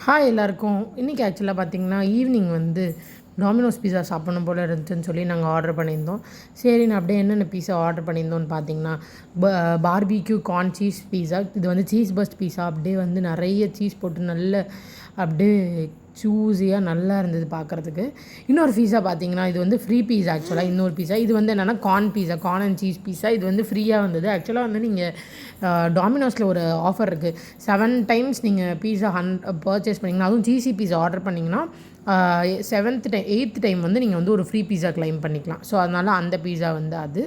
Hi எல்லாருக்கும். இன்றைக்கி ஆக்சுவலாக பார்த்தீங்கன்னா, ஈவினிங் வந்து டாமினோஸ் பீஸா சாப்பிடணும் போல் இருந்துச்சுன்னு சொல்லி நாங்கள் ஆர்டர் பண்ணியிருந்தோம். சரி நான் அப்படியே என்னென்ன பீஸா ஆர்டர் பண்ணியிருந்தோன்னு பார்த்தீங்கன்னா, பார்பிக்யூ கார்ன் சீஸ் பீஸா. இது வந்து சீஸ் பஸ்ட் பீஸா. அப்படியே வந்து நிறைய சீஸ் போட்டு நல்ல அப்படியே சூஸியாக நல்லா இருந்தது பார்க்குறதுக்கு. இன்னொரு பீஸா பார்த்தீங்கன்னா, இது வந்து ஃப்ரீ பீஸா ஆக்சுவலாக. இன்னொரு பீஸா இது வந்து என்னென்னா corn pizza, corn and cheese pizza. இது வந்து ஃப்ரீயாக வந்தது. ஆக்சுவலாக வந்து நீங்கள் டாமினோஸில் ஒரு ஆஃபர் இருக்குது. 7 டைம்ஸ் நீங்கள் பீஸா பர்ச்சேஸ் பண்ணிங்கன்னா, அதுவும் சீஸி பீஸா ஆர்டர் பண்ணிங்கன்னா 8th டைம் வந்து நீங்கள் வந்து ஒரு ஃப்ரீ பீஸா கிளைம் பண்ணிக்கலாம். ஸோ அதனால் அந்த பீஸா வந்து அது.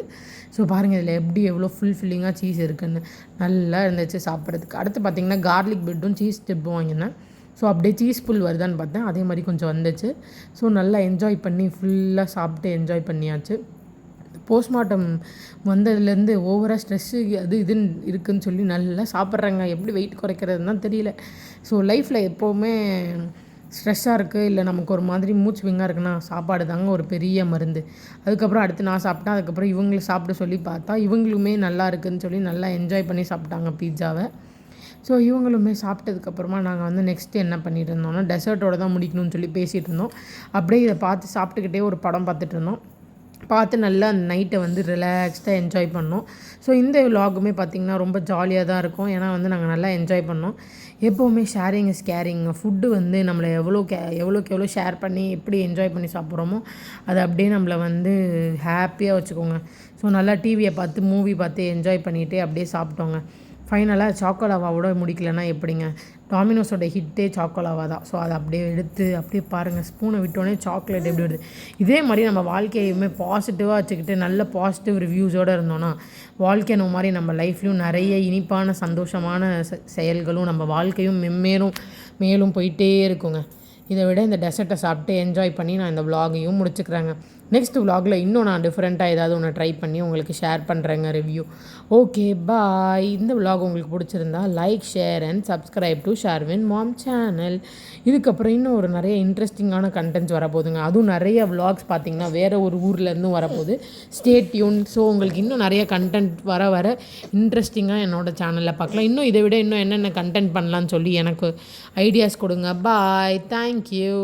ஸோ பாருங்கள் இதில் எப்படி எவ்வளோ ஃபுல்ஃபில்லிங்காக சீஸ் இருக்குதுன்னு. நல்லா இருந்துச்சு சாப்பிட்றதுக்கு. அடுத்து பார்த்திங்கன்னா கார்லிக் பிரெட்டும் சீஸ் டிப்பும் வாங்கினேன். ஸோ அப்படியே சீஸ் புல் வருதான்னு பார்த்தேன். அதே மாதிரி கொஞ்சம் வந்துச்சு. ஸோ நல்லா என்ஜாய் பண்ணி ஃபுல்லாக சாப்பிட்டு என்ஜாய் பண்ணியாச்சு. போஸ்ட்மார்ட்டம் வந்ததுலேருந்து ஓவராக ஸ்ட்ரெஸ்ஸு அது இதுன்னு இருக்குதுன்னு சொல்லி நல்லா சாப்பிட்றாங்க. எப்படி வெயிட் குறைக்கிறதுன்னு தான் தெரியல. ஸோ லைஃப்பில் எப்போவுமே ஸ்ட்ரெஸ்ஸாக இருக்குது, இல்லை நமக்கு ஒரு மாதிரி மூச்சு விங்காக இருக்குன்னா சாப்பாடு தாங்க ஒரு பெரிய மருந்து. அதுக்கப்புறம் அடுத்து நான் சாப்பிட்டேன். அதுக்கப்புறம் இவங்களை சாப்பிட சொல்லி பார்த்தா இவங்களுமே நல்லா இருக்குதுன்னு சொல்லி நல்லா என்ஜாய் பண்ணி சாப்பிட்டாங்க பீட்சாவை. ஸோ இவங்களுமே சாப்பிட்டதுக்கப்புறமா நாங்கள் வந்து நெக்ஸ்ட்டு என்ன பண்ணிட்டு இருந்தோம்னா, டெசர்ட்டோடு தான் முடிக்கணும்னு சொல்லி பேசிகிட்டு இருந்தோம். அப்படியே இதை பார்த்து சாப்பிட்டுக்கிட்டே ஒரு படம் பார்த்துட்டு இருந்தோம். பார்த்து நல்லா அந்த நைட்டை வந்து ரிலாக்ஸ்டாக என்ஜாய் பண்ணோம். ஸோ இந்த விலாகுமே பார்த்திங்கன்னா ரொம்ப ஜாலியாக தான் இருக்கும். ஏன்னா வந்து நாங்கள் நல்லா என்ஜாய் பண்ணோம். எப்போவுமே ஷேரிங் இஸ் கேரிங். ஃபுட்டு வந்து நம்மளை எவ்வளோக்கு எவ்வளோ ஷேர் பண்ணி எப்படி என்ஜாய் பண்ணி சாப்பிட்றோமோ அது அப்படியே நம்மளை வந்து ஹாப்பியாக வச்சுக்கோங்க. ஸோ நல்லா டிவியை பார்த்து மூவி பார்த்து என்ஜாய் பண்ணிகிட்டே அப்படியே சாப்பிட்டோங்க. ஃபைனலாக சாக்கோலாவாவோட முடிக்கலன்னா எப்படிங்க, டாமினோஸோட ஹிட்டே சாக்கோலாவா தான். ஸோ அதை அப்படியே எடுத்து அப்படியே பாருங்கள், ஸ்பூனை விட்டோடனே சாக்லேட் எப்படி வருது. இதே மாதிரி நம்ம வாழ்க்கையுமே பாசிட்டிவாக வச்சுக்கிட்டு நல்ல பாசிட்டிவ் ரிவ்யூஸோடு இருந்தோன்னா வாழ்க்கை நம்ம மாதிரி நம்ம லைஃப்லையும் நிறைய இனிப்பான சந்தோஷமான செயல்களும் நம்ம வாழ்க்கையும் மேலும் போயிட்டே இருக்குங்க. இதை விட இந்த டெசர்ட்டை சாப்பிட்டு என்ஜாய் பண்ணி நான் இந்த விலாகையும் முடிச்சுக்கிறேங்க. நெக்ஸ்ட் விலாகில் இன்னும் நான் டிஃப்ரெண்ட்டாக ஏதாவது ஒன்று ட்ரை பண்ணி உங்களுக்கு ஷேர் பண்ணுறேங்க ரிவ்யூ. Okay bye. இந்த விலாக் உங்களுக்கு பிடிச்சிருந்தா like, share and subscribe to Sharvin mom channel. இதுக்கப்புறம் இன்னும் ஒரு நிறைய இன்ட்ரெஸ்டிங்கான கண்டென்ட்ஸ் வரப்போகுதுங்க. அதுவும் நிறைய விலாக்ஸ் பார்த்திங்கன்னா வேறு ஒரு ஊர்லேருந்தும் வரப்போகுது. Stay tune. ஸோ உங்களுக்கு இன்னும் நிறைய கண்டென்ட் வர இன்ட்ரெஸ்டிங்காக என்னோடய சேனலில் பார்க்கலாம். இன்னும் இதை விட இன்னும் என்னென்ன கண்டென்ட் பண்ணலான்னு சொல்லி எனக்கு ஐடியாஸ் கொடுங்க. பாய். தேங்க்யூ.